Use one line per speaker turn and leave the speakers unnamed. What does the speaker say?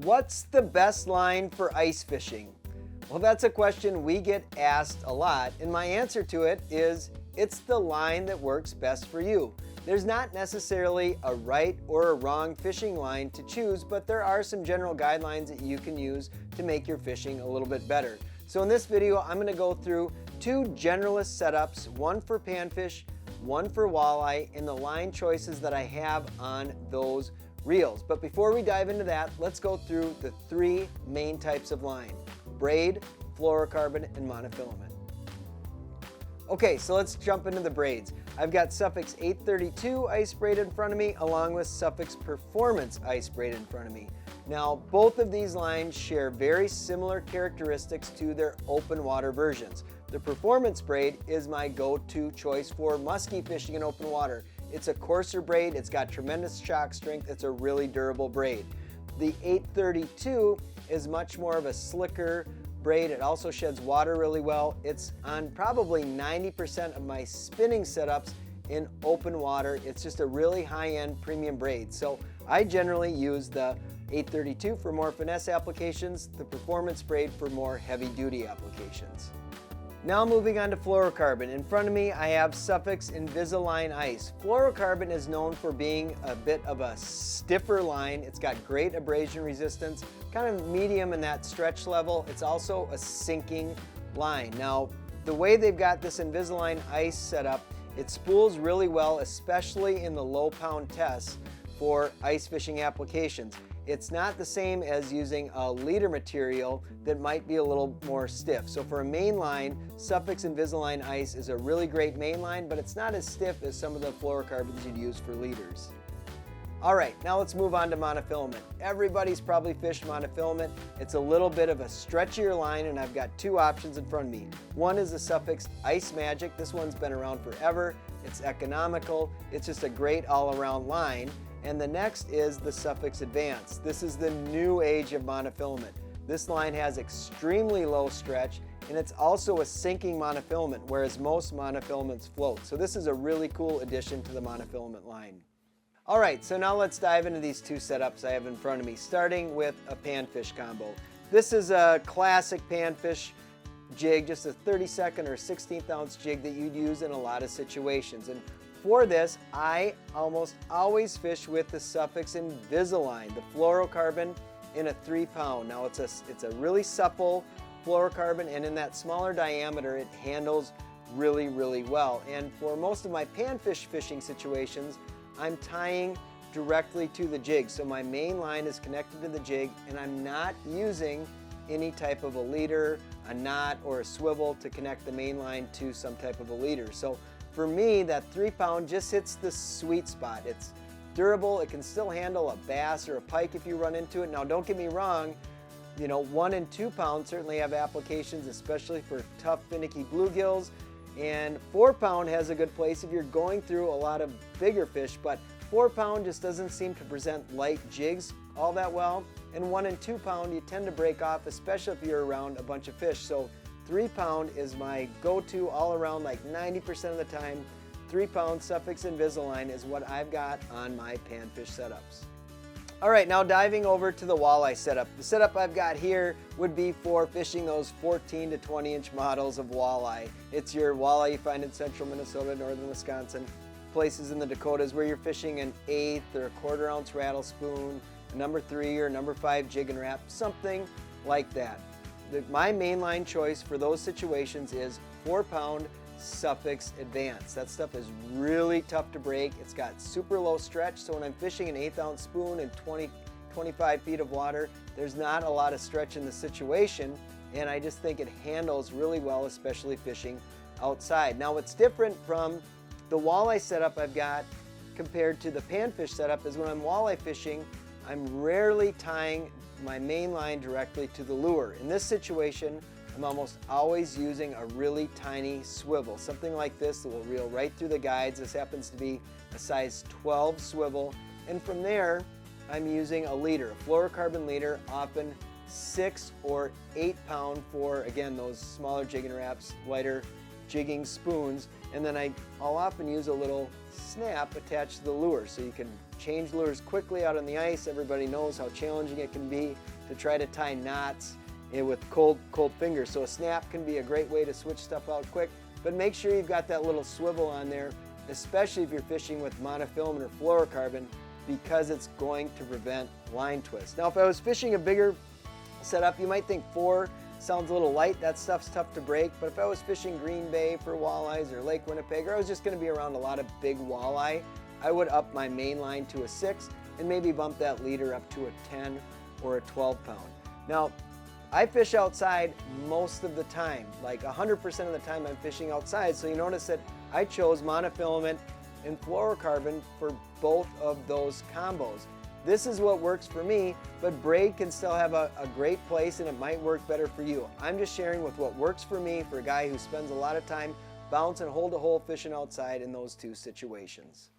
What's the best line for ice fishing? Well, that's a question we get asked a lot, and my answer to it is it's the line that works best for you. There's not necessarily a right or a wrong fishing line to choose, but there are some general guidelines that you can use to make your fishing a little bit better. So in this video, I'm going to go through two generalist setups, one for panfish, one for walleye, and the line choices that I have on those reels. But before we dive into that, let's go through the three main types of line: braid, fluorocarbon, and monofilament. Okay, so let's jump into the braids. I've got Suffix 832 ice braid in front of me, along with Suffix Performance ice braid in front of me. Now, both of these lines share very similar characteristics to their open water versions. The Performance braid is my go-to choice for muskie fishing in open water. It's a coarser braid, it's got tremendous shock strength, it's a really durable braid. The 832 is much more of a slicker braid. It also sheds water really well. It's on probably 90% of my spinning setups in open water. It's just a really high-end premium braid. So I generally use the 832 for more finesse applications, the Performance braid for more heavy-duty applications. Now moving on to fluorocarbon. In front of me I have Suffix Invisalign ice. Fluorocarbon is known for being a bit of a stiffer line. It's got great abrasion resistance, kind of medium in that stretch level. It's also a sinking line. Now, the way they've got this Invisalign ice set up, it spools really well, especially in the low pound tests for ice fishing applications. It's not the same as using a leader material that might be a little more stiff. So for a main line, Suffix Invisalign ice is a really great main line, but it's not as stiff as some of the fluorocarbons you'd use for leaders. All right, now let's move on to monofilament. Everybody's probably fished monofilament. It's a little bit of a stretchier line, and I've got two options in front of me. One is the Suffix Ice Magic. This one's been around forever. It's economical. It's just a great all-around line. And the next is the Suffix Advanced. This is the new age of monofilament. This line has extremely low stretch, and it's also a sinking monofilament, whereas most monofilaments float. So this is a really cool addition to the monofilament line. All right, so now let's dive into these two setups I have in front of me, starting with a panfish combo. This is a classic panfish jig, just a 32nd or 16th ounce jig that you'd use in a lot of situations. And for this, I almost always fish with the Suffix Invisalign, the fluorocarbon in a 3 pound. Now it's a really supple fluorocarbon, and in that smaller diameter, it handles really, really well. And for most of my panfish fishing situations, I'm tying directly to the jig. So my main line is connected to the jig, and I'm not using any type of a leader, a knot, or a swivel to connect the main line to some type of a leader. So for me, that 3 pound just hits the sweet spot. It's durable, it can still handle a bass or a pike if you run into it. Now don't get me wrong, 1 and 2 pound certainly have applications, especially for tough, finicky bluegills, and 4 pound has a good place if you're going through a lot of bigger fish, but 4 pound just doesn't seem to present light jigs all that well, and 1 and 2 pound you tend to break off, especially if you're around a bunch of fish. So 3 pound is my go-to all around, like 90% of the time. 3 pound Suffix Invisalign is what I've got on my panfish setups. All right, now diving over to the walleye setup. The setup I've got here would be for fishing those 14 to 20 inch models of walleye. It's your walleye you find in central Minnesota, northern Wisconsin, places in the Dakotas where you're fishing an 1/8 or a 1/4 ounce rattle spoon, a number 3 or number 5 jig and wrap, something like that. My mainline choice for those situations is 4 pound Suffix Advanced. That stuff is really tough to break. It's got super low stretch, so when I'm fishing an 1/8 ounce spoon in 25 feet of water, there's not a lot of stretch in the situation, and I just think it handles really well, especially fishing outside. Now what's different from the walleye setup I've got compared to the panfish setup is when I'm walleye fishing, I'm rarely tying my main line directly to the lure. In this situation, I'm almost always using a really tiny swivel, something like this that will reel right through the guides. This happens to be a size 12 swivel, and from there I'm using a leader, a fluorocarbon leader, often 6 or 8 pound for, again, those smaller jig and wraps, lighter jigging spoons, and then I'll often use a little snap attached to the lure, so you can change lures quickly out on the ice. Everybody knows how challenging it can be to try to tie knots with cold fingers, so a snap can be a great way to switch stuff out quick. But make sure you've got that little swivel on there, especially if you're fishing with monofilament or fluorocarbon, because it's going to prevent line twist. Now, if I was fishing a bigger setup, you might think 4 sounds a little light. That stuff's tough to break. But if I was fishing Green Bay for walleyes or Lake Winnipeg, or I was just going to be around a lot of big walleye, I would up my main line to a 6 and maybe bump that leader up to a 10 or a 12 pound. Now, I fish outside most of the time, like 100% of the time I'm fishing outside, so you notice that I chose monofilament and fluorocarbon for both of those combos. This is what works for me, but braid can still have a great place and it might work better for you. I'm just sharing with what works for me for a guy who spends a lot of time bounce and hold a hole fishing outside in those 2 situations.